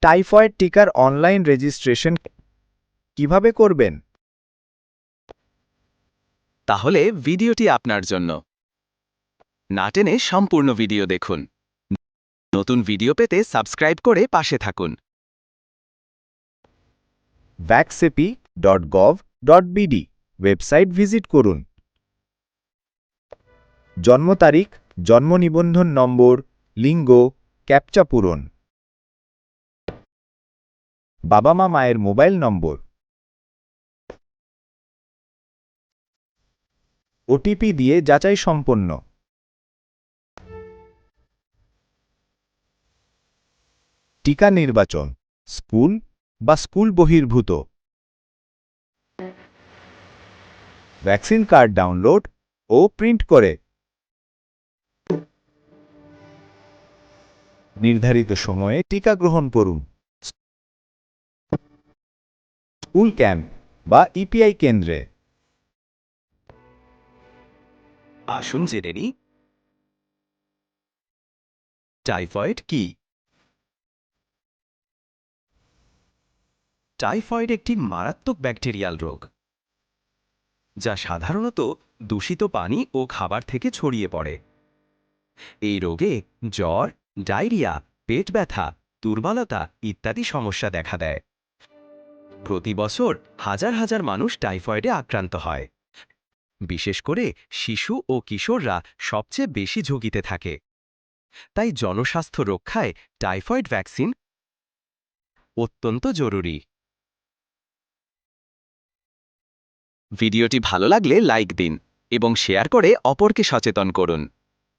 Typhoid টিকার online registration কিভাবে করবেন? তাহলে ভিডিওটি আপনার জন্য। না টেনে সম্পূর্ণ ভিডিও দেখুন। নতুন ভিডিও পেতে সাবস্ক্রাইব করে পাশে থাকুন। vaccpi.gov.bd ওয়েবসাইট ভিজিট করুন। জন্ম তারিখ, জন্ম নিবন্ধন নম্বর, লিঙ্গ, ক্যাপচা পূরণ। বাবা মা মায়ের মোবাইল নম্বর। ওটিপি দিয়ে যাচাই সম্পন্ন। টিকা নির্বাচন, স্কুল বা স্কুল বহির্ভূত। ভ্যাকসিন কার্ড ডাউনলোড ও প্রিন্ট করে। নির্ধারিত সময়ে টিকা গ্রহণ করুন। স্কুল ক্যাম্প বা ইপিআই কেন্দ্রে। আসুন জেনে নিই টাইফয়েড কি। টাইফয়েড একটি মারাত্মক ব্যাকটেরিয়াল রোগ, যা সাধারণত দূষিত পানি ও খাবার থেকে ছড়িয়ে পড়ে। এই রোগে জ্বর, ডায়রিয়া, পেট ব্যথা, দুর্বলতা ইত্যাদি সমস্যা দেখা দেয়। প্রতি বছর হাজার হাজার মানুষ টাইফয়েডে আক্রান্ত হয়। বিশেষ করে শিশু ও কিশোররা সবচেয়ে বেশি ঝুঁকিতে থাকে। তাই জনস্বাস্থ্য রক্ষায় টাইফয়েড ভ্যাকসিন অত্যন্ত জরুরি। ভিডিওটি ভালো লাগলে লাইক দিন এবং শেয়ার করে অপরকে সচেতন করুন।